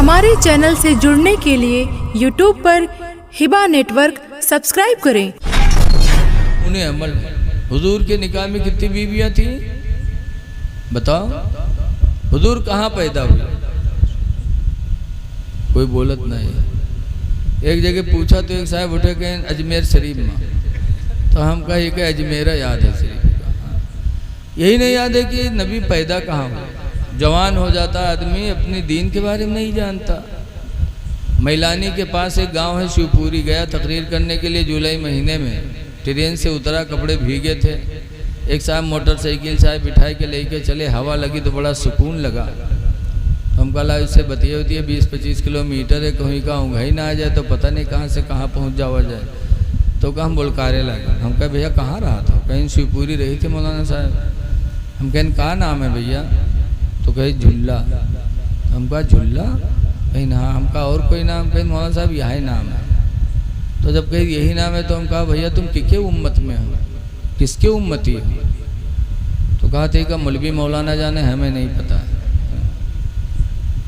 हमारे चैनल से जुड़ने के लिए YouTube पर हिबा नेटवर्क सब्सक्राइब करें। उन्हें अमल हुजूर के निकाह में कितनी बीवियां थी बताओ? हुजूर कहाँ पैदा हुए? कोई बोलत नहीं। एक जगह पूछा तो एक साहब उठे कहें अजमेर शरीफ में, तो हम कहे कि अजमेरा याद है शरीफ का। यही नहीं याद है कि नबी पैदा कहाँ हुआ। जवान हो जाता आदमी अपने दीन के बारे में नहीं जानता। मैलानी के पास एक गांव है शिवपुरी, गया तकरीर करने के लिए जुलाई महीने में। ट्रेन से उतरा, कपड़े भीगे थे। एक साहब मोटरसाइकिल साहब बिठाई के लेके चले, हवा लगी तो बड़ा सुकून लगा। हम कहा इससे बतिया होती है 20-25 किलोमीटर है, कहीं का ऊँघाई ना आ जाए तो पता नहीं कहाँ से कहाँ पहुँच जावा जाए। तो कहा हम बोलकारे लगे। हम कहा भैया कहाँ रहा था? कहीं शिवपुरी रही थी मौलाना साहब। हम कहें कहाँ नाम है भैया? तो कहे झुल्ला। हम कहा झुल्ला? कहीं ना। हम कहा और कोई नाम? कहीं मौलाना साहब यही नाम है। तो जब कहीं यही नाम है तो हम कहा भैया तुम किसके उम्मत में हो, किसके उम्मती हो? तो कहा थे का मौलवी मौलाना जाने, हमें नहीं पता है।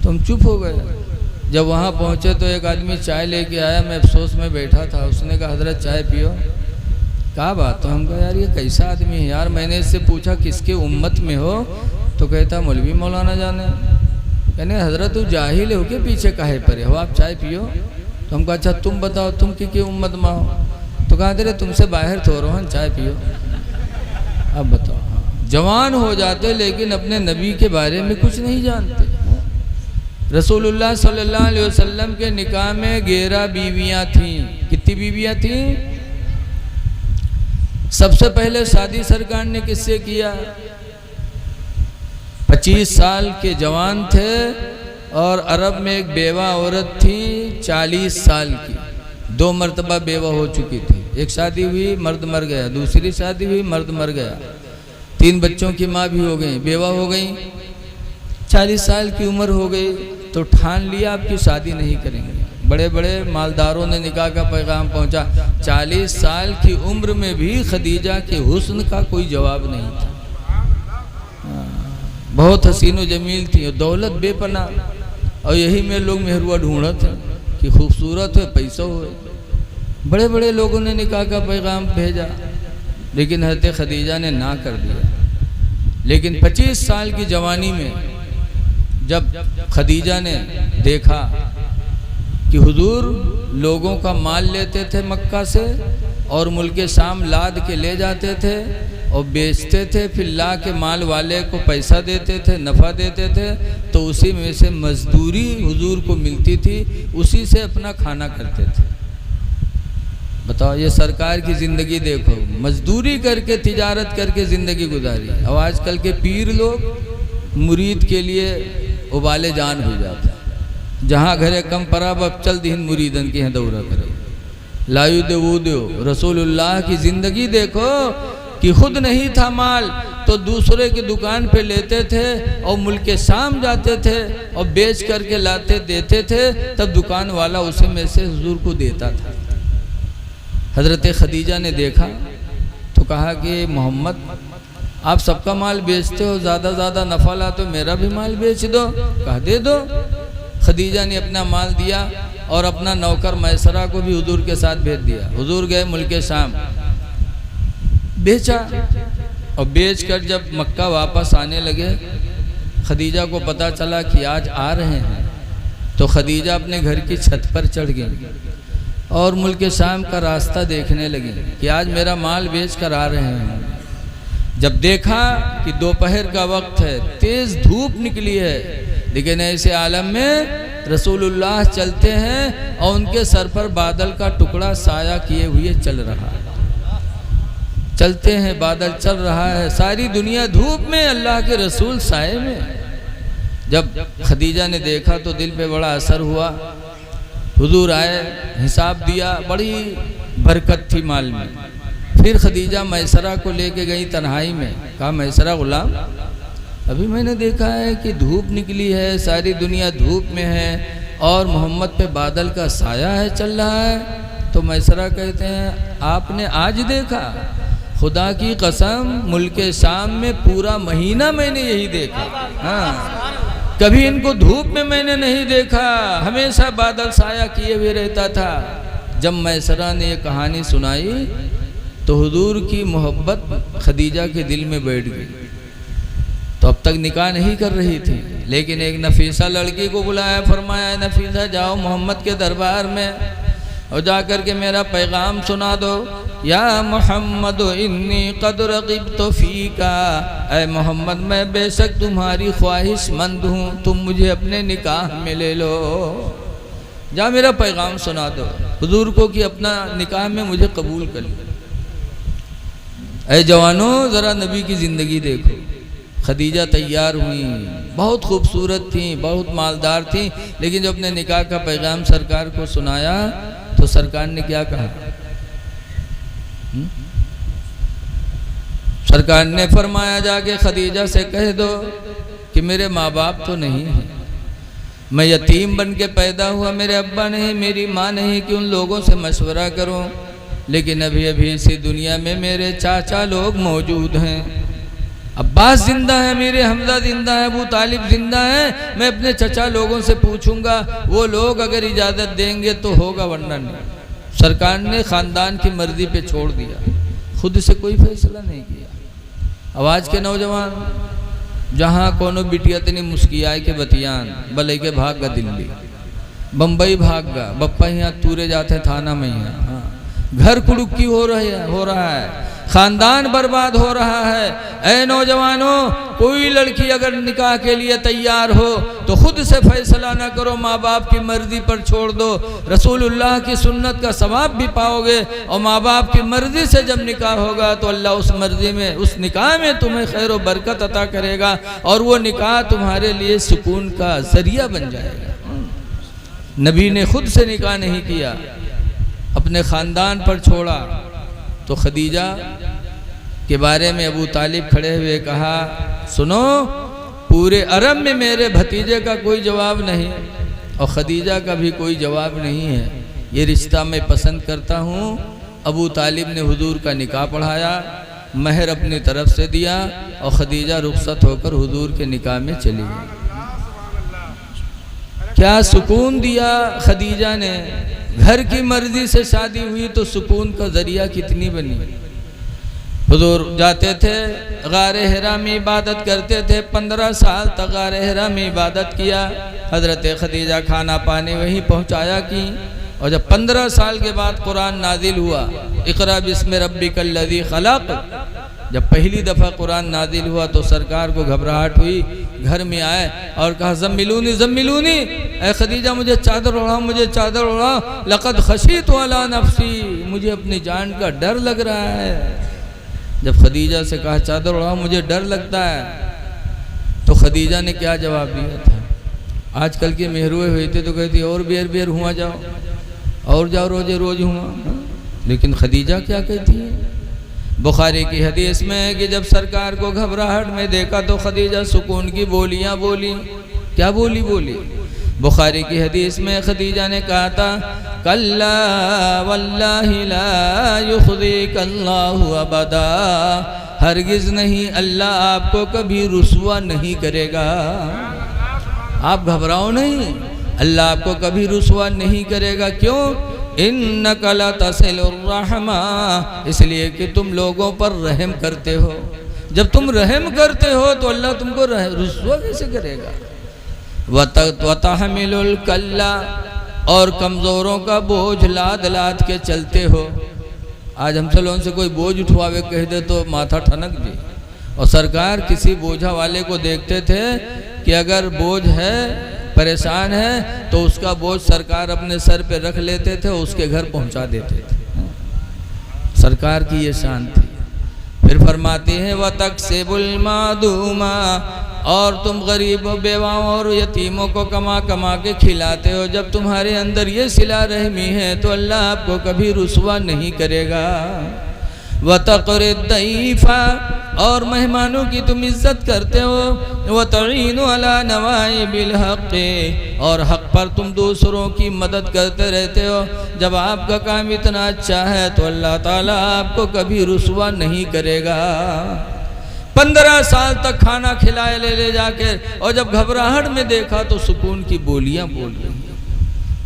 तो हम चुप हो गए। जब वहाँ पहुँचे तो एक आदमी चाय लेके आया, मैं अफसोस में बैठा था। उसने कहा हजरत चाय पियो। क्या बात? तो हम कहा यार ये कैसा आदमी है यार। मैंने इससे पूछा किसके उम्मत में हो, तो कहता मौलवी मौलाना जाने। कहने हजरत तू जाहिल हो के पीछे काहे परे हो, आप चाय पियो। तो हम कहा अच्छा तुम बताओ तुम की उम्मत में हो? तो कहा तेरे तुमसे बाहर थो रोहन, चाय पियो। अब बताओ, जवान हो जाते लेकिन अपने नबी के बारे में कुछ नहीं जानते। रसूलुल्लाह सल्लल्लाहु अलैहि वसल्लम के निकाह में 11 बीवियां थीं। कितनी बीवियां थीं? सबसे पहले शादी सरकार ने किससे किया? 25 साल के जवान थे और अरब में एक बेवा औरत थी 40 साल की। 2 मरतबा बेवा हो चुकी थी। एक शादी हुई, मर्द मर गया। दूसरी शादी हुई, मर्द मर गया। 3 बच्चों की माँ भी हो गई, बेवा हो गई। 40 साल की उम्र हो गई तो ठान लिया आपकी शादी नहीं करेंगे। बड़े बड़े मालदारों ने निकाह का पैगाम पहुंचा। 40 साल की उम्र में भी खदीजा के हुस्न का कोई जवाब नहीं था। बहुत हसीन व जमील थी, दौलत बेपना। और यही में लोग मेहरुआ ढूंढत हैं कि खूबसूरत है, पैसा हो। बड़े बड़े लोगों ने निकाह का पैगाम भेजा लेकिन हज़रत खदीजा ने ना कर दिया। लेकिन 25 साल की जवानी में जब खदीजा ने देखा कि हुजूर लोगों का माल लेते थे मक्का से और मुल्के शाम लाद के ले जाते थे और बेचते थे, फिर ला के माल वाले को पैसा देते थे, नफ़ा देते थे, तो उसी में से मजदूरी हुजूर को मिलती थी, उसी से अपना खाना करते थे। बताओ ये सरकार की ज़िंदगी देखो, मजदूरी करके तिजारत करके ज़िंदगी गुजारी। और आजकल के पीर लोग मुरीद के लिए उबाले जान हो जाते हैं। जहाँ घरे कम पराब अब चल दिन मुरीदन के यहाँ दौरा करे। लायु दे वो दो। रसूलुल्लाह की ज़िंदगी देखो कि खुद नहीं था माल तो दूसरे की दुकान पे लेते थे और मुल्के शाम जाते थे और बेच करके लाते देते थे, तब दुकान वाला उसे में से हुजूर को देता था। हज़रत खदीजा ने देखा तो कहा कि मोहम्मद आप सबका माल बेचते हो, ज़्यादा नफ़ा ला तो मेरा भी माल बेच दो। कहा दे दो। खदीजा ने अपना माल दिया और अपना नौकर मैसरा को भी हुजूर के साथ भेज दिया। हुजूर गए मुल्के शाम, बेचा और बेचकर जब मक्का वापस आने लगे, खदीजा को पता चला कि आज आ रहे हैं, तो खदीजा अपने घर की छत पर चढ़ गई और मुल्क शाम का रास्ता देखने लगी कि आज मेरा माल बेच कर आ रहे हैं। जब देखा कि दोपहर का वक्त है, तेज़ धूप निकली है, लेकिन ऐसे आलम में रसूलुल्लाह चलते हैं और उनके सर पर बादल का टुकड़ा साया किए हुए चल रहा है। चलते हैं, बादल चल रहा है, सारी दुनिया धूप में, अल्लाह के रसूल साए में। जब खदीजा ने देखा तो दिल पे बड़ा असर हुआ। हुजूर आए, हिसाब दिया, बड़ी बरकत थी माल में। फिर खदीजा मैसरा को लेके गई तन्हाई में। कहा मैसरा गुलाम, अभी मैंने देखा है कि धूप निकली है, सारी दुनिया धूप में है और मोहम्मद पे बादल का साया है, चल रहा है। तो मैसरा कहते हैं आपने आज देखा? खुदा की कसम मुल्के शाम में पूरा महीना मैंने यही देखा। हाँ कभी इनको धूप में मैंने नहीं देखा, हमेशा बादल साया किए हुए रहता था। जब मैसरा ने ये कहानी सुनाई तो हुजूर की मोहब्बत खदीजा के दिल में बैठ गई। तो अब तक निकाह नहीं कर रही थी, लेकिन एक नफीसा लड़की को बुलाया, फरमाया नफीसा जाओ मोहम्मद के दरबार में और जा कर के मेरा पैगाम सुना दो। या मोहम्मद इन्नी क़द रग़िबतु फ़ीका, ऐ मोहम्मद मैं बेशक तुम्हारी ख्वाहिशमंद हूँ, तुम मुझे अपने निकाह में ले लो। जा मेरा पैगाम सुना दो हुजूर को कि अपना निकाह में मुझे कबूल कर लो। ऐ जवानों ज़रा नबी की ज़िंदगी देखो। खदीजा तैयार हुई, बहुत खूबसूरत थी, बहुत मालदार थी, लेकिन जब अपने निकाह का पैगाम सरकार को सुनाया तो सरकार ने क्या कहा? सरकार ने फरमाया जाके खदीजा से कह दो कि मेरे माँ बाप तो नहीं हैं, मैं यतीम बन के पैदा हुआ, मेरे अब्बा नहीं, मेरी माँ नहीं कि उन लोगों से मशवरा करूं, लेकिन अभी अभी इसी दुनिया में मेरे चाचा लोग मौजूद हैं। अब्बास जिंदा है, मेरे हमजा जिंदा है, अबू तालिब जिंदा है, मैं अपने चचा लोगों से पूछूंगा, वो लोग अगर इजाज़त देंगे तो होगा, वरना नहीं। सरकार ने ख़ानदान की मर्जी पे छोड़ दिया, खुद से कोई फैसला नहीं किया। आवाज़ के नौजवान जहाँ कोनो बिटिया तनी मुस्कियाए के बतियान भले के भाग गा दिल्ली, बम्बई भाग गा, बप्पा यहाँ तूरे जाते थाना में यहाँ, हाँ। घर कुड़ुक्की हो रहा है, खानदान बर्बाद हो रहा है। ऐ नौजवानों, कोई लड़की अगर निकाह के लिए तैयार हो तो खुद से फैसला ना करो, माँ बाप की मर्जी पर छोड़ दो। रसूलुल्लाह की सुन्नत का सवाब भी पाओगे, और माँ बाप की मर्जी से जब निकाह होगा तो अल्लाह उस मर्जी में, उस निकाह में तुम्हें खैर व बरकत अता करेगा, और वो निकाह तुम्हारे लिए सुकून का जरिया बन जाएगा। नबी ने खुद से निकाह नहीं किया, अपने ख़ानदान पर छोड़ा। तो खदीजा के बारे में अबू तालिब खड़े हुए कहा, सुनो, पूरे अरब में मेरे भतीजे का कोई जवाब नहीं और खदीजा का भी कोई जवाब नहीं है, ये रिश्ता मैं पसंद करता हूँ। अबू तालिब ने हुजूर का निकाह पढ़ाया, महर अपनी तरफ से दिया और खदीजा रुखसत होकर हुजूर के निकाह में चली गई। क्या सुकून दिया खदीजा ने। घर की मर्जी से शादी हुई तो सुकून का जरिया कितनी बनी। हुजूर जाते थे गारे हिरा में इबादत करते थे, 15 साल तक गारे हिरा में इबादत किया। हज़रत खदीजा खाना पानी वहीं पहुँचाया की, और जब 15 साल के बाद कुरान नाजिल हुआ, इक़रा बिस्मि रब्बिकल्लज़ी खलक़, जब पहली दफ़ा कुरान नाजिल हुआ तो सरकार को घबराहट हुई, घर में आए और कहा ज़म्मिलूनी ज़म्मिलूनी, ऐ खदीजा मुझे चादर ओढ़ाओ, मुझे चादर ओढ़ाओ, लक़द ख़शीतु अला नफ़्सी, मुझे अपनी जान का डर लग रहा है। जब खदीजा से कहा चादर ओढ़ाओ, मुझे डर लगता है, तो खदीजा ने क्या जवाब दिया था? आजकल के मेहरुए हुए थे तो कहती और बेर बेर हुआ जाओ, और जाओ रोजे रोज हुआ। लेकिन खदीजा क्या कहती है? बुखारी की हदीस में है कि जब सरकार को घबराहट में देखा तो खदीजा सुकून की बोलियां बोली। क्या बोली? बुखारी की हदीस में खदीजा ने कहा था, कल्ला वल्लाहि ला युख़ज़िकल्लाहु अबदा, हरगिज़ नहीं, अल्लाह आपको कभी रुसवा नहीं करेगा। आप घबराओ नहीं, अल्लाह आपको कभी रुसवा नहीं करेगा। क्यों? इन्नका लतसिलुर रहमा, इसलिए कि तुम लोगों पर रहम करते हो। जब तुम रहम करते हो तो अल्लाह तुमको रुसवा कैसे करेगा? वतहमिलुल कल्ला, और कमज़ोरों का बोझ लाद लाद के चलते हो। आज हमसे लोगों से कोई बोझ उठवावे कह दे तो माथा ठनक जी। और सरकार किसी बोझा वाले को देखते थे कि अगर बोझ है, परेशान है, तो उसका बोझ सरकार अपने सर पे रख लेते थे, उसके घर पहुंचा देते थे। सरकार की ये शान थी। फिर फरमाती है वतक्सिबुल मादूमा, और तुम गरीबों, बेवाओं और यतीमों को कमा कमा के खिलाते हो। जब तुम्हारे अंदर ये सिला रहमी है तो अल्लाह आपको कभी रुसवा नहीं करेगा। वतक़रिद दईफ़ा, और मेहमानों की तुम इज्जत करते हो। वतईनु अला नवाइबिल हक़, और हक़ पर तुम दूसरों की मदद करते रहते हो। जब आपका काम इतना अच्छा है तो अल्लाह ताला आपको कभी रुसवा नहीं करेगा। 15 साल तक खाना खिलाए ले जाके, और जब घबराहट में देखा तो सुकून की बोलियां बोल रही।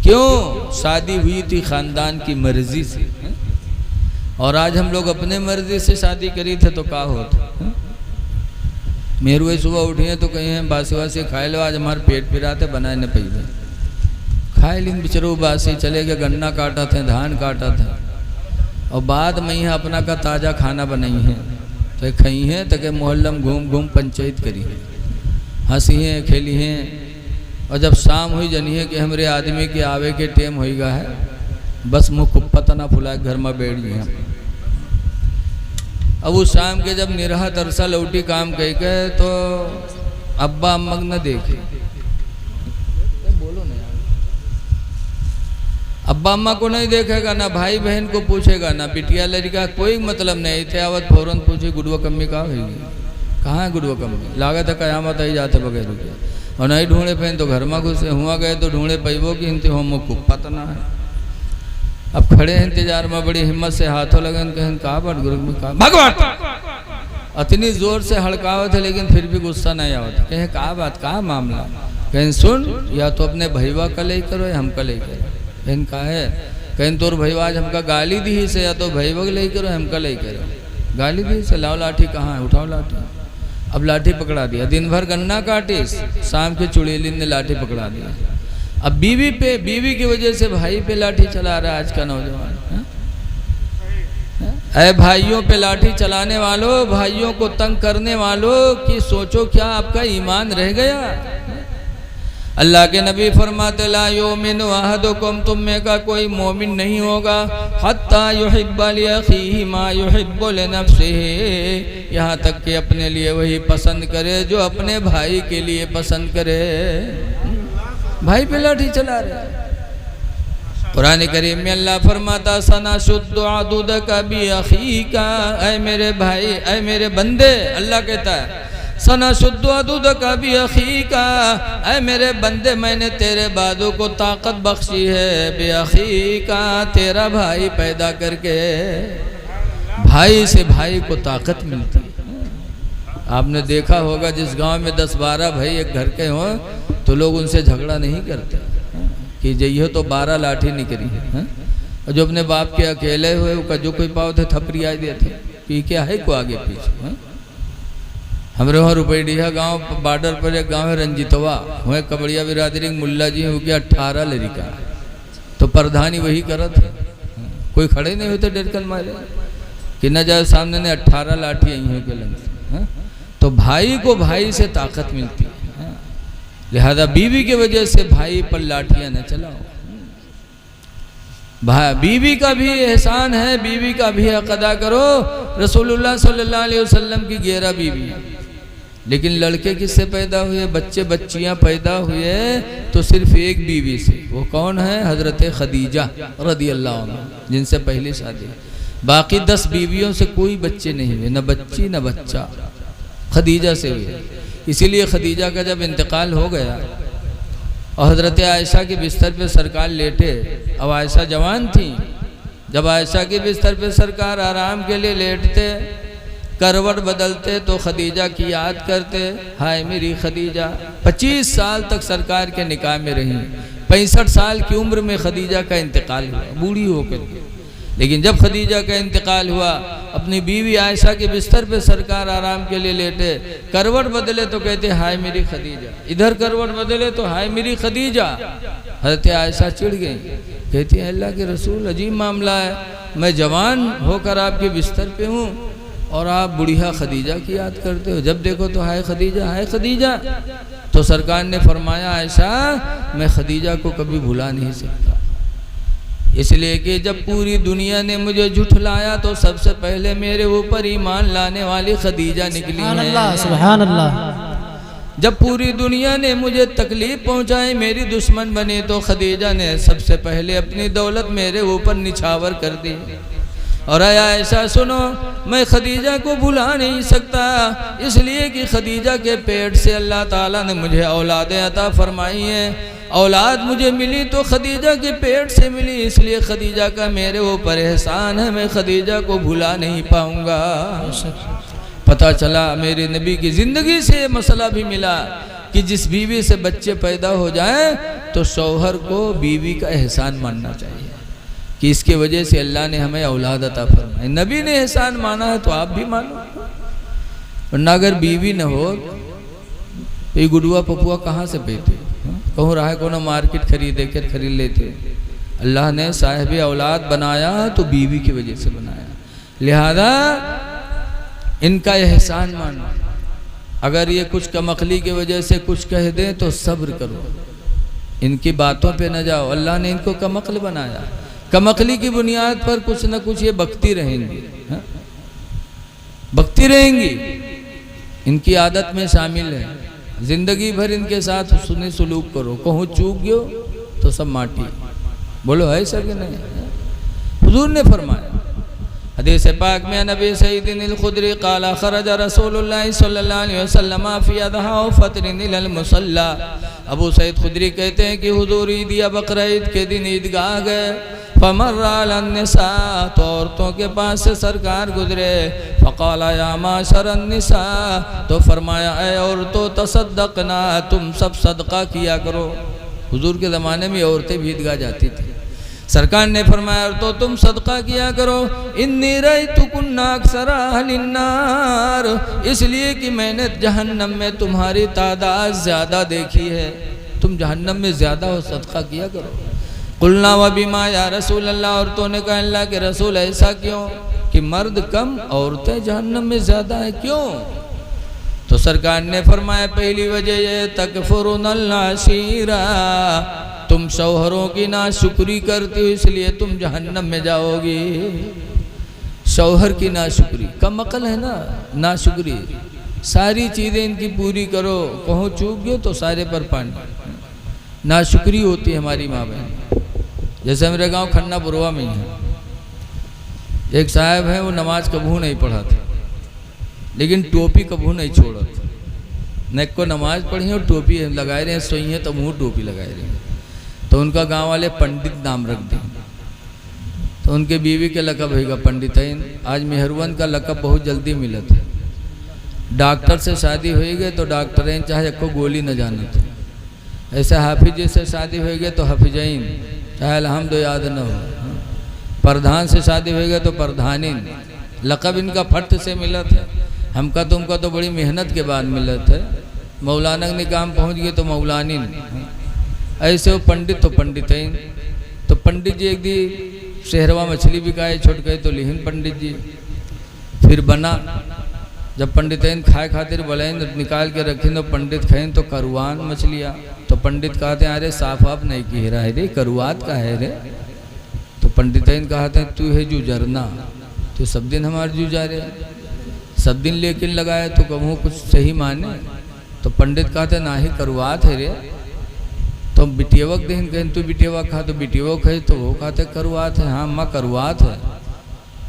क्यों? शादी हुई थी खानदान की मर्जी से। और आज हम लोग अपने मर्जी से शादी करी थे तो क्या होता। मेरे वही सुबह उठिए तो कहीं हैं बासी वासी खाए लो, आज हमारे पेट पिराते बनाए न पी खाए लिन बिचरो बासी चले गए, गन्ना काटा थे, धान काटा था, और बाद में यहाँ अपना का ताज़ा खाना बनाई है तो खई हैं तो के मोहल्लम घूम घूम पंचायत करी है, हंसी हैं खेली हैं। और जब शाम हुई जनिए कि हमरे आदमी के आवे के टेम होगा है, बस मुँह कुप्पा तना फुलाए घर में बैठ गए। अब उस शाम के जब निरहा तरसा लौटी काम कह के तो अब्बा अम्मा न देखे, बोलो नहीं, अब्बा अम्मा को नहीं देखेगा, ना भाई बहन को पूछेगा, ना बिटिया लड़का, कोई मतलब नहीं थे। आवत फौरन पूछे गुड़वा कम्मी कहाँ होगी, कहाँ है गुड़वा कम्मी, लागत है कयामत आई जाते बगैर रुके। और नहीं ढूंढे पहन तो घर में घुसे हुआ गए तो ढूंढे पैबो कि हिंते हो को पता ना है। अब खड़े हैं इंतजार में, बड़ी हिम्मत से हाथों लगन कहें कहा बट गुरु में कहा भगवान, इतनी जोर से हड़कावत है लेकिन फिर भी गुस्सा नहीं आवत। कहें कहा बात, कहा मामला, कहें सुन, या तो अपने भैया का ले करो या हमका ले करो। कहें कहा है, कहें तोर भैया आज हमका गाली दी से, या तो भैया के ले करो हमका ले करो। गाली दी से, लाओ लाठी कहाँ है, उठाओ लाठी। अब लाठी पकड़ा दिया, दिन भर गन्ना काटे, शाम के चुड़ैलिन ने लाठी पकड़ा दिया। अब बीवी पे, बीवी की वजह से भाई पे लाठी चला रहा है आज का नौजवान। ऐ भाइयों पे लाठी चलाने वालों, भाइयों को तंग करने वालों की सोचो क्या आपका ईमान रह गया। अल्लाह के नबी फरमाते ला युमिनु अहदुकुम, तुम में का कोई मोमिन नहीं होगा हत्ता युहिब्बा लिअखीहि मा युहिब्बु लिनफ्सिहि, यहाँ तक कि अपने लिए वही पसंद करे जो अपने भाई के लिए पसंद करे। भाई पे लाठी चला रहे। कुरान करीम में अल्लाह फरमाता सना शुद्ध अदुदका बि अखीका, ऐ मेरे भाई, ऐ मेरे बंदे, अल्लाह कहता है सना शुद्ध अदुदका बि अखीका, ऐ मेरे बंदे मैंने तेरे बादों को ताकत बख्शी है, बि अखीका, तेरा भाई पैदा करके। भाई से भाई को ताकत मिलती है। आपने देखा होगा जिस गांव में 10-12 भाई एक घर के हों तो लोग उनसे झगड़ा नहीं करते कि जइयो तो 12 लाठी निकली है। और जो अपने बाप के अकेले हुए वो जो कोई पाव थे थपरी आ देते पी के है को आगे पीछे। हमारे वहाँ रुपैडिया गांव बॉर्डर पर एक गांव है रंजीतवा, हुए कबड़िया बिरादरी मुल्ला जी हो गया 18 लड़का, तो प्रधानी वही करत है, कोई खड़े नहीं होते डरकल मारे कि न जाए सामने ने 18 लाठी आई के लंग। तो भाई को भाई से ताकत मिलती है, लिहाजा बीवी की वजह से भाई पर लाठियां न चलाओ। बीवी का भी एहसान है, बीवी का भी हक अदा करो। रसूलुल्लाह सल्लल्लाहु अलैहि वसल्लम की 11 बीवी है, लेकिन लड़के किससे पैदा हुए, बच्चे बच्चियां पैदा हुए तो सिर्फ एक बीवी से। वो कौन है? हजरत खदीजा रदियल्लाहु अन्हा, जिनसे पहली शादी। बाकी 10 बीवियों से कोई बच्चे नहीं हुए, न बच्ची न बच्चा, खदीजा से हुए। इसीलिए खदीजा का जब इंतकाल हो गया और हजरत आयशा के बिस्तर पे सरकार लेटे, अब आयशा जवान थी, जब आयशा के बिस्तर पे सरकार आराम के लिए लेटते, करवट बदलते तो खदीजा की याद करते, हाय मेरी खदीजा। 25 साल तक सरकार के निकाह में रही, 65 साल की उम्र में खदीजा का इंतकाल हुआ, बूढ़ी होकर। लेकिन जब खदीजा का इंतकाल हुआ, अपनी बीवी आयशा के बिस्तर पे सरकार आराम के लिए लेटे, करवट बदले तो कहते हाय मेरी खदीजा, इधर करवट बदले तो हाय मेरी खदीजा। हज़रत आयशा चिढ़ गई, कहती है अल्लाह के रसूल अजीब मामला है, मैं जवान होकर आपके बिस्तर पे हूँ और आप बुढ़िया खदीजा की याद करते हो, जब देखो तो हाय खदीजा हाय खदीजा। तो सरकार ने फरमाया आयशा मैं खदीजा को कभी भुला नहीं सकता, इसलिए कि जब पूरी दुनिया ने मुझे झुठलाया तो सबसे पहले मेरे ऊपर ईमान लाने वाली खदीजा निकली है। सुभान अल्लाह। जब पूरी दुनिया ने मुझे तकलीफ पहुंचाई, मेरी दुश्मन बनी, तो खदीजा ने सबसे पहले अपनी दौलत मेरे ऊपर निछावर कर दी। और ऐसा सुनो, मैं खदीजा को भुला नहीं सकता, इसलिए कि खदीजा के पेट से अल्लाह ताला ने मुझे औलादें अता फरमाई हैं। औलाद मुझे मिली तो खदीजा के पेट से मिली, इसलिए खदीजा का मेरे ऊपर एहसान है, मैं खदीजा को भुला नहीं पाऊंगा। पता चला मेरे नबी की ज़िंदगी से ये मसला भी मिला कि जिस बीवी से बच्चे पैदा हो जाएं तो शौहर को बीवी का एहसान मानना चाहिए कि इसके वजह से अल्लाह ने हमें औलाद अता फरमाई। नबी ने एहसान माना है तो आप भी मानो, वरना अगर बीवी न हो तो ये गुडुआ पपुआ कहाँ से पेते, कहूँ रहा को ना मार्केट खरीद लेते। अल्लाह ने साहिब औलाद बनाया तो बीवी की वजह से बनाया, लिहाजा इनका एहसान मानो। अगर ये कुछ कमकली की वजह से कुछ कह दें तो सब्र करो, इनकी बातों पे न जाओ। अल्लाह ने इनको कमकल बनाया, कमकली की बुनियाद पर कुछ न कुछ ये बकती रहेंगी, बकती रहेंगी, इनकी आदत में शामिल है। जिंदगी भर इनके साथ सुने सुलूक करो, कहूँ चूक गयो तो सब माटी, बोलो है सर कि नहीं। हुजूर ने फरमाया हदीस पाक में, नबी सईदिन खुदरी काला खरज रसूलुल्लाह सल्लल्लाहु अलैहि वसल्लम फी अदहा व फतरिन इलल मुसल्ला। अबू सईद खुदरी कहते हैं कि हुजूर ईद या बकरा ईद के दिन ईदगाह गए, फमर्रा अलन निसा, तो औरतों के पास से सरकार गुजरे, फ़क़ाला या माशरन निसा, तो फरमाया ऐ औरतों तसद्दक़ना, तुम सब सदका किया करो। हुजूर के ज़माने में औरतें भी ईदगाह जाती थी। सरकार ने फरमाया तो तुम सदका किया करो, इन्नी रअयतुकुन्ना अक्सरा अहलिन्नार, इसलिए कि मैंने जहन्नम में तुम्हारी तादाद ज़्यादा देखी है, तुम जहन्नम में ज़्यादा हो, सदका किया करो। कुलना व बिमा या रसूल अल्लाह, औरतों ने कहा अल्लाह के रसूल ऐसा क्यों कि मर्द कम औरतें जहन्नम में ज़्यादा है, क्यों? तो सरकार ने फरमाया पहली वजह ये तकफुरुनल अशीरा, तुम शौहरों की नाशुक्री करती हो इसलिए तुम जहन्नम में जाओगी। शौहर की नाशुक्री, कम अकल है ना नाशुक्री, सारी चीज़ें इनकी पूरी करो, कहूँ चूक गयो तो सारे पर पानी, नाशुक्री होती है हमारी माँ बहन। जैसे मेरे गांव खन्ना बुरवा में ही है, एक साहब है वो नमाज कबू नहीं पढ़ा था, लेकिन टोपी कबू नहीं छोड़ा था। नेक को नमाज पढ़ी और टोपी लगाए रहे हैं, सोई है तो मुँह टोपी लगाए रहे हैं। तो उनका गांव वाले पंडित नाम रख दें, तो उनके बीवी के लकब होगा पंडितैन। आज मेहरवन का लकब बहुत जल्दी मिला था। डॉक्टर से शादी हो गई तो डॉक्टरें चाहे को गोली न जाने थे, ऐसे हाफिज से शादी हो गई तो हाफिजैन, चाहे अलहम्द याद न हो। प्रधान से शादी हो गई तो प्रधानीन, लकब इनका फट से मिला था। हमका तुमका तो बड़ी मेहनत के बाद मिला था। मौलाना के निकाम पहुँच गए तो मौलानीन, ऐसे वो पंडित तो पंडितैन। तो पंडित जी एक दी शहरवा मछली बिकाए छुट गए तो लिहिन पंडित जी, फिर बना जब पंडितैन खाए खातिर बोलें निकाल के रखें तो पंडित खाएं तो करुआन मछलियाँ। तो पंडित कहते हैं अरे साफ आप नहीं कह रहा है रे, करुआत का है रे। तो पंडितैन कहते हैं तू है जू जरना, तो सब दिन हमारे जू जा रहे, सब दिन लेकिन लगाए तो कहूँ कुछ सही माने। तो पंडित कहते ना ही करुआत है रे। तो बिटियवक देन कहें तू बिटियवा खा, तो बिटियवो खाए तो वो कहते करुआत है। हाँ माँ करुआत है।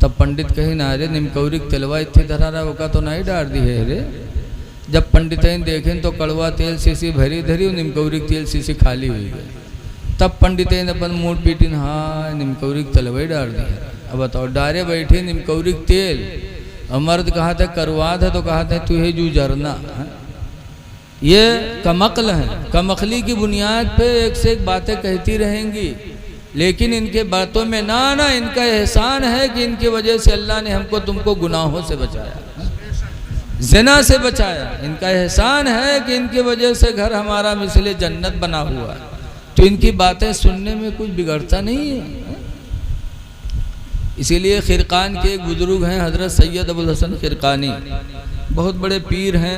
तब पंडित कही ना रे निमकौरिक तेलवा इतनी धरा रहा होगा तो नहीं डाल दी है रे। जब पंडितैन देखें तो कड़वा तेल शीशी भरी धरी और निमकौरिक तेल शीशी खाली हुई गई। तब पंडितैन अपन मूड पीटिन हाँ निमकौरिक तेलवा ही डाल दी है। अब बताओ डारे बैठे निमकौरिक तेल और मर्द कहा था करुआत है तो कहा था तू है जू जरना। ये कमकल है, कमकली की बुनियाद पे एक से एक बातें कहती रहेंगी, लेकिन इनके बातों में ना इनका एहसान है कि इनकी वजह से अल्लाह ने हमको तुमको गुनाहों से बचाया, ज़िना से बचाया। इनका एहसान है कि इनकी वजह से घर हमारा मिसले जन्नत बना हुआ है। तो इनकी बातें सुनने में कुछ बिगड़ता नहीं है। इसीलिए खिरकान के एक बुजुर्ग हैं हज़रत सैयद अबुल हसन खिरकानी, बहुत बड़े पीर हैं।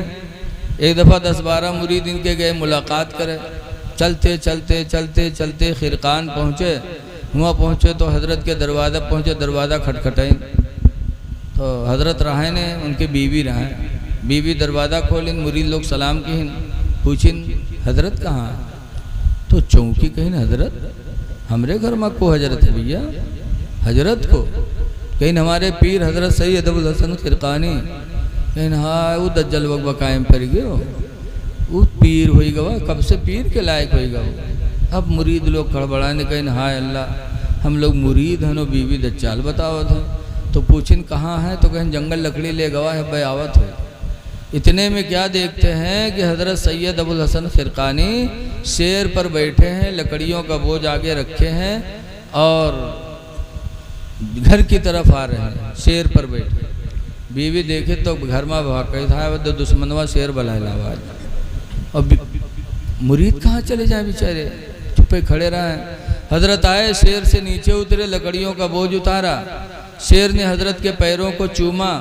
एक दफ़ा 10-12 मुरीद इनके गए मुलाकात करे, चलते चलते चलते चलते खिरकान पहुँचे। वहाँ पहुँचे तो हज़रत के दरवाज़ा पहुँचे, दरवाज़ा खटखटाई तो हज़रत रहे ने उनके बीवी रहे। बीवी दरवाज़ा खोलिन, मुरीद लोग सलाम किन, पूछिन हज़रत कहाँ है? तो चौंकी कहीं हज़रत हमरे घर में को हज़रत है भैया, हज़रत को कहीं हमारे पीर हज़रत सैयद अबुल हसन खिरकानी, कहीं हाँ वो दज्जल वक़्त कायम कर गए, वो पीर हो गवा, कब से पीर के लायक हो गवा। अब मुरीद लोग खड़बड़ाने कहीं हाय अल्लाह हम लोग मुरीद हैं, बीवी दज्जाल बताओ थे। तो पूछिन कहाँ है, तो कहें जंगल लकड़ी ले गवा है बयावत हो। इतने में क्या देखते हैं कि हज़रत सैयद अबुल हसन ख़िरक़ानी शेर पर बैठे हैं, लकड़ियों का बोझ आगे रखे हैं और घर की तरफ आ रहे हैं, शेर पर बैठे। बीवी देखे तो घर में भाग था वह दुश्मनवा शेर बलाला आवाज। और मुरीद कहाँ चले जाए बेचारे, चुप्पे खड़े रहे। हजरत आए, शेर से नीचे उतरे, लकड़ियों का बोझ उतारा। शेर ने हजरत के पैरों को चूमा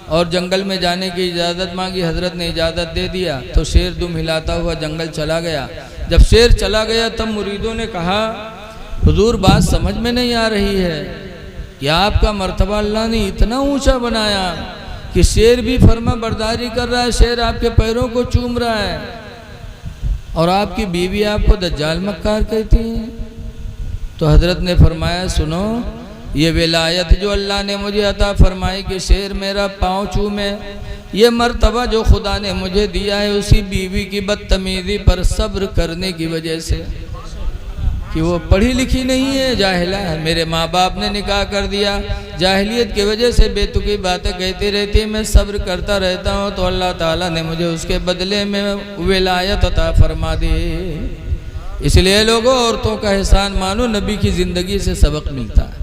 और जंगल में जाने की इजाज़त मांगी। हजरत ने इजाज़त दे दिया तो शेर दुम हिलाता हुआ जंगल चला गया। जब शेर चला गया तब मुरीदों ने कहा, हुजूर बात समझ में नहीं आ रही है कि आपका मर्तबा अल्लाह ने इतना ऊंचा बनाया कि शेर भी फर्मा बरदारी कर रहा है, शेर आपके पैरों को चूम रहा है और आपकी बीवी आपको दज्जाल मक्कार कहती है। तो हजरत ने फरमाया, सुनो, ये विलायत जो अल्लाह ने मुझे अता फरमाई कि शेर मेरा पाँव चूमे, ये मर्तबा जो खुदा ने मुझे दिया है उसी बीवी की बदतमीज़ी पर सब्र करने की वजह से, कि वो पढ़ी लिखी नहीं है, जाहिला है। मेरे माँ बाप ने निकाह कर दिया, जाहिलियत की वजह से बेतुकी बातें कहती रहती, मैं सब्र करता रहता हूँ तो अल्लाह ताला ने मुझे उसके बदले में विलायत अता फरमा दी। इसलिए लोगों, औरतों का एहसान मानो, नबी की ज़िंदगी से सबक मिलता है।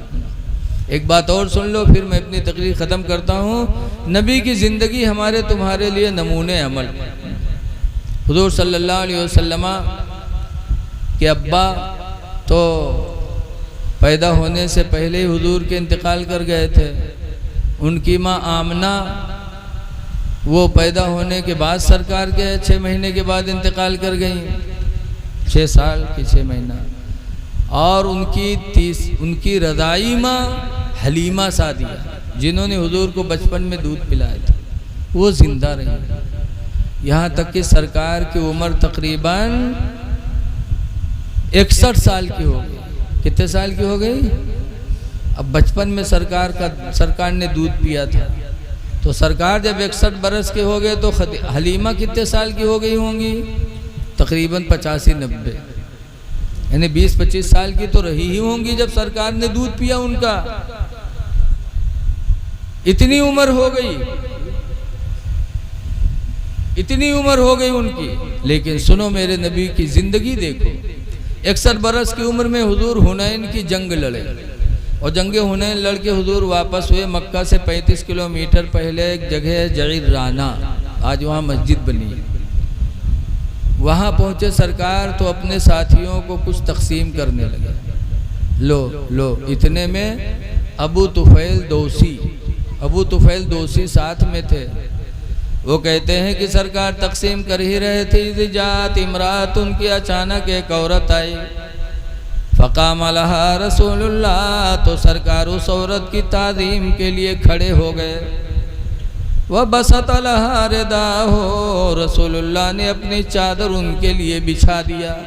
एक बात और सुन लो, फिर मैं अपनी तकरीर ख़त्म करता हूँ। नबी की ज़िंदगी हमारे तुम्हारे लिए नमूने अमल। हुज़ूर सल्लल्लाहु अलैहि वसल्लम के अब्बा तो पैदा होने से पहले ही हुजूर के इंतकाल कर गए थे। उनकी माँ आमना, वो पैदा होने के बाद सरकार के 6 महीने के बाद इंतकाल कर गई, 6 साल की 6 महीना। और उनकी रज़ाई माँ हलीमा सादिया, जिन्होंने हुजूर को बचपन में दूध पिलाया था, वो जिंदा रही। यहाँ तक कि सरकार की उम्र तकरीबन 61 साल की हो गई। कितने साल की हो गई? अब बचपन में सरकार ने दूध पिया था, तो सरकार जब 61 बरस के हो गए तो हलीमा कितने साल की हो गई होंगी? तकरीबन 85-90, यानी 20-25 साल की तो रही ही होंगी जब सरकार ने दूध पिया उनका। इतनी उम्र हो गई, इतनी उम्र हो गई उनकी। लेकिन सुनो, मेरे नबी की ज़िंदगी देखो। 61 बरस की उम्र में हुजूर हुनैन की जंग लड़े और जंग हुनैन लड़के हुजूर वापस हुए। मक्का से 35 किलोमीटर पहले एक जगह है जईराना, आज वहाँ मस्जिद बनी है। वहाँ पहुँचे सरकार तो अपने साथियों को कुछ तकसीम करने लगे। लो इतने में अबू तुफैल दोसी साथ में थे। वो कहते हैं कि सरकार तकसीम कर ही रहे थे, जात इमरात, उनकी अचानक एक औरत आई। फ़क़ाम अलहा रसूलुल्लाह, तो सरकार उस औरत की ताज़ीम के लिए खड़े हो गए। वह बसत अलहा रिदाहो, रसूलुल्लाह ने अपनी चादर उनके लिए बिछा दिया।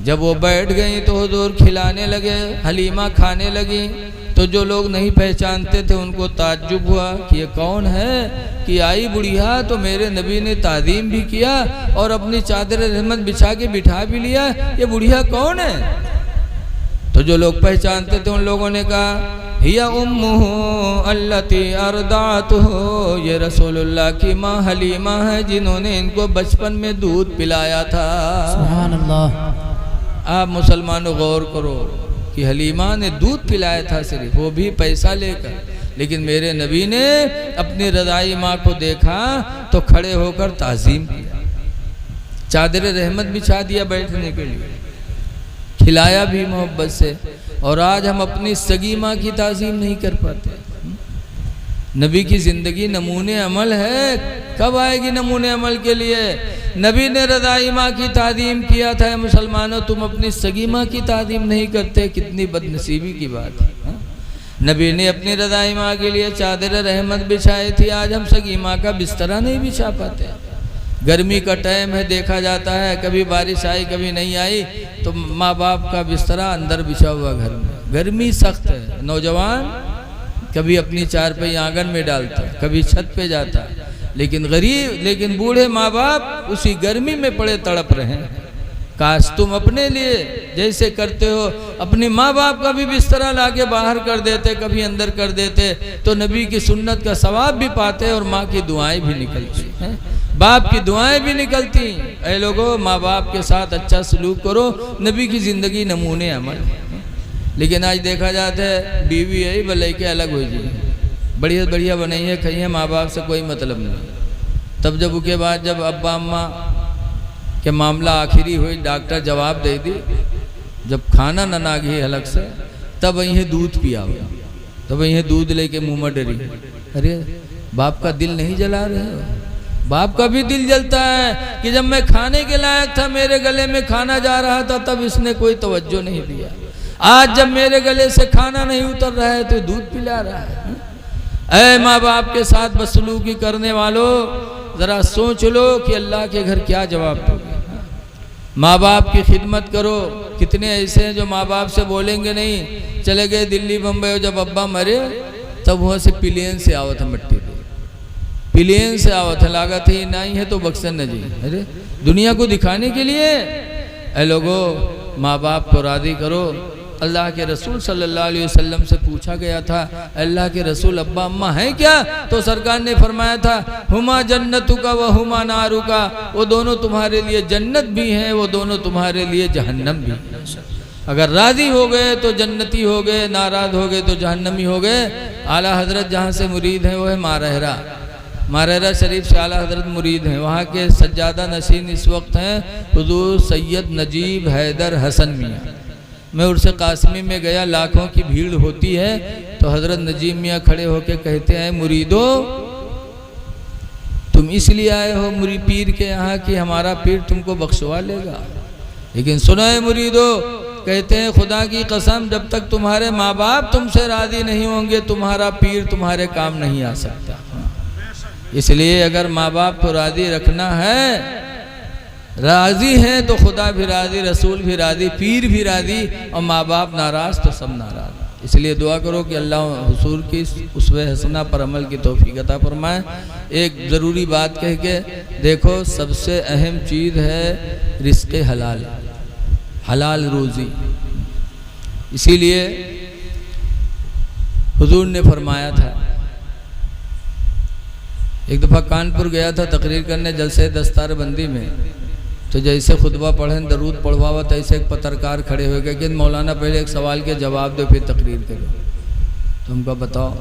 जब वो बैठ गई तो हुजूर खिलाने लगे, हलीमा खाने लगी। तो जो लोग नहीं पहचानते थे उनको ताज्जुब हुआ कि ये कौन है कि आई बुढ़िया, तो मेरे नबी ने ताज़ीम भी किया और अपनी चादर रहमत बिछा के बिठा भी लिया, ये बुढ़िया कौन है? तो जो लोग पहचानते थे उन लोगों ने कहा, हिया उम्मुहु अल्लती अर्दातुहु, ये रसूलुल्लाह की माँ हलीमा है जिन्होंने इनको बचपन में दूध पिलाया था। सुभान अल्लाह। आप मुसलमानों गौर करो कि हलीमा ने दूध पिलाया था सिर्फ, वो भी पैसा लेकर। लेकिन मेरे नबी ने अपनी रज़ाई माँ को देखा तो खड़े होकर ताज़ीम किया, चादर रहमत बिछा दिया बैठने के लिए, खिलाया भी मोहब्बत से। और आज हम अपनी सगी माँ की ताज़ीम नहीं कर पाते। नबी की ज़िंदगी नमूने अमल है। कब आएगी नमूने अमल के लिए? नबी ने रज़ाई माँ की ताज़ीम किया था। मुसलमानों, तुम अपनी सगी माँ की ताज़ीम नहीं करते, कितनी बदनसीबी की बात है। नबी ने अपनी रज़ाई माँ के लिए चादर रहमत बिछाई थी, आज हम सगी माँ का बिस्तरा नहीं बिछा पाते। गर्मी का टाइम है, देखा जाता है कभी बारिश आई कभी नहीं आई, तो माँ बाप का बिस्तरा अंदर बिछा हुआ घर में। गर्मी सख्त है। नौजवान कभी अपनी चारपाई आंगन में डालता, कभी छत पे जाता, लेकिन बूढ़े माँ बाप उसी गर्मी में पड़े तड़प रहे हैं। काश तुम अपने लिए जैसे करते हो अपनी माँ बाप का भी बिस्तरा लाके बाहर कर देते, कभी अंदर कर देते, तो नबी की सुन्नत का सवाब भी पाते और माँ की दुआएं भी निकलती हैं, बाप की दुआएं भी निकलती। ऐ लोगों, माँ बाप के साथ अच्छा सलूक करो, नबी की ज़िंदगी नमूने अमल। लेकिन आज देखा जाता है बीवी है भले के अलग हो जी, बढ़िया बढ़िया बनाई है खाई है, माँ बाप से कोई मतलब नहीं। तब जब उसके बाद जब अब्बा अम्मा के मामला आखिरी हुई, डॉक्टर जवाब दे दी, जब खाना न नागी अलग से, तब वहीं दूध पिया हुआ, तब वहीं दूध लेके मुँह में डरी। अरे बाप का दिल नहीं जला रहे हो? बाप का भी दिल जलता है कि जब मैं खाने के लायक था, मेरे गले में खाना जा रहा था, तब इसने कोई तवज्जो नहीं दिया। आज जब मेरे गले से खाना नहीं उतर रहा है तो दूध पिला रहा है। ऐ माँ बाप के साथ बसलूकी करने वालों, ज़रा सोच लो कि अल्लाह के घर क्या जवाब दोगे। माँ बाप की खिदमत करो। कितने ऐसे हैं जो माँ बाप से बोलेंगे नहीं, चले गए दिल्ली बम्बई, जब अब्बा मरे तब वहाँ से प्लेन से आओ था, मिट्टी पे प्लेन से आओ था, लागत ही नहीं है तो बक्सन न जी। अरे दुनिया को दिखाने के लिए। ऐ लोगों, माँ बाप को राज़ी करो। अल्लाह के रसूल सल्लल्लाहु अलैहि वसल्लम से पूछा गया था, अल्लाह के रसूल अब्बा अम्मा हैं क्या? तो सरकार ने फरमाया था, हुमा जन्नतु का व हुमा नारू का, वो दोनों तुम्हारे लिए जन्नत भी हैं, वो दोनों तुम्हारे लिए जहन्नम भी। अगर राज़ी हो गए तो जन्नती हो गए, नाराज़ हो गए तो जहन्नमी हो गए। आला हजरत जहाँ से मुरीद हैं वो है मारहरा, मारहरा शरीफ से आला हजरत मुरीद हैं। वहाँ के सज्जादा नशीन इस वक्त हैं हुजूर सैयद नजीब हैदर हसन मियाँ। मैं उर्स कासमी में गया, लाखों की भीड़ होती है, तो हजरत नजीब मियाँ खड़े होके कहते हैं, मुरीदो तुम इसलिए आए हो मुरी पीर के यहाँ कि हमारा पीर तुमको बख्शवा लेगा। लेकिन सुनो है मुरीदो, कहते हैं खुदा की कसम, जब तक तुम्हारे माँ बाप तुमसे राज़ी नहीं होंगे, तुम्हारा पीर तुम्हारे काम नहीं आ सकता। इसलिए अगर माँ बाप को राज़ी रखना है, राज़ी हैं तो खुदा भी राज़ी, रसूल भी राज़ी, पीर भी राज़ी, और माँ बाप नाराज़ तो सब नाराज़। इसलिए दुआ करो कि अल्लाह हुजूर की उसवे हसना पर अमल की तौफीक अता फरमाए। एक ज़रूरी बात कह के देखो, सबसे अहम चीज़ है रिज़्क़ हलाल, हलाल रोज़ी। इसीलिए हुजूर ने फरमाया था, एक दफ़ा कानपुर गया था तकरीर करने जलसे दस्तार बंदी में, तो जैसे खुतबा पढ़ें दरूद पढ़वावा, तैसे एक पत्रकार खड़े हो गए कि मौलाना पहले एक सवाल के जवाब दो फिर तकरीर करो। तो हमको बताओ,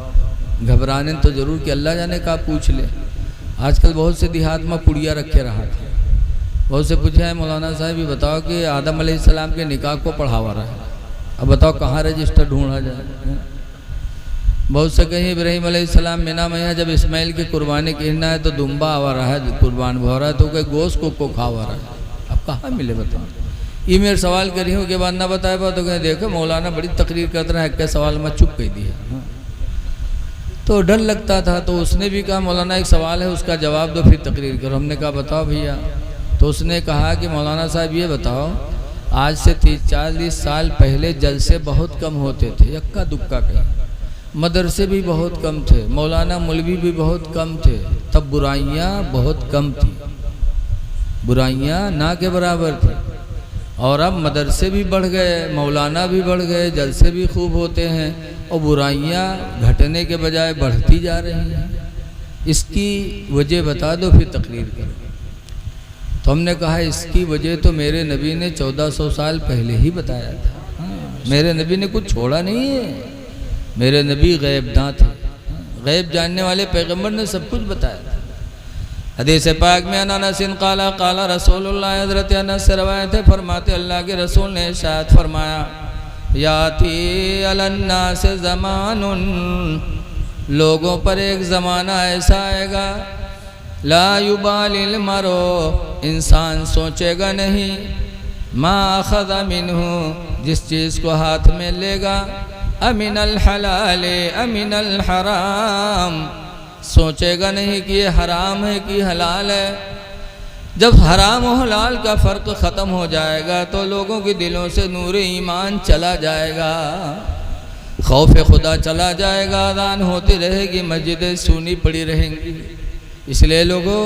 घबराने तो ज़रूर कि अल्लाह जाने का पूछ ले। आजकल बहुत से देहात में पुड़िया रखे रहा था, बहुत से पूछा है मौलाना साहब ये बताओ कि आदम अलैहिस्सलाम के निकाह को पढ़ावा रहा है, अब बताओ कहाँ रजिस्टर ढूंढा जाए। बहुत से कहीं इब्राहिम अलैहिस्सलाम मीना मैया जब इस्माइल की कुर्बानी कहना है तो दुम्बा आवा रहा है, कुर्बान हो रहा है, तो कहीं गोश्त को खावा रहा है। अब कहाँ मिले बताओ? ये मेरे सवाल करी हूँ के बाद ना बताए पा, तो कहीं देखो मौलाना बड़ी तकरीर करता रहा है, क्या सवाल में चुप कह दिया। तो डर लगता था, तो उसने भी कहा मौलाना एक सवाल है उसका जवाब दो फिर तकरीर करो। हमने कहा बताओ भैया। तो उसने कहा कि मौलाना साहब ये बताओ, आज से 30-40 साल पहले जलसे बहुत कम होते थे, यक्का दुक्का कहीं, मदरसे भी बहुत कम थे, मौलाना मौलवी भी बहुत कम थे, तब बुराइयाँ बहुत कम थी, बुराइयाँ ना के बराबर थी। और अब मदरसे भी बढ़ गए, मौलाना भी बढ़ गए, जलसे भी खूब होते हैं, और बुराइयाँ घटने के बजाय बढ़ती जा रही हैं। इसकी वजह बता दो फिर तकरीर करो। तो हमने कहा इसकी वजह तो मेरे नबी ने 1400 साल पहले ही बताया था। मेरे नबी ने कुछ छोड़ा नहीं है, मेरे नबी गैबदां थे, गैब जानने वाले पैगंबर ने सब कुछ बताया था। हदीस पाक में अनसिन काला काला रसूलुल्लाह, हज़रत अनस से रवायत है, फरमाते अल्लाह के रसूल ने इरशाद फरमाया, याती अलन्नास ज़मानुन, लोगों पर एक ज़माना ऐसा आएगा, ला युबालिल मरो, इंसान सोचेगा नहीं, मा अख़ज़ मिन्हु, जिस चीज़ को हाथ में लेगा, अमिनल हलाल अमिनल हराम, सोचेगा नहीं कि ये हराम है कि हलाल है। जब हराम और हलाल का फ़र्क ख़त्म हो जाएगा तो लोगों के दिलों से नूर ईमान चला जाएगा, खौफ खुदा चला जाएगा, अज़ान होती रहेगी, मस्जिदें सूनी पड़ी रहेंगी। इसलिए लोगों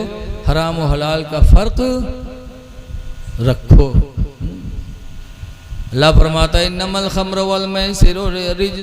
हराम और हलाल का फ़र्क रखो, अल्लाह फरमाता है इन्नमल खम्र वल मैसिर रिज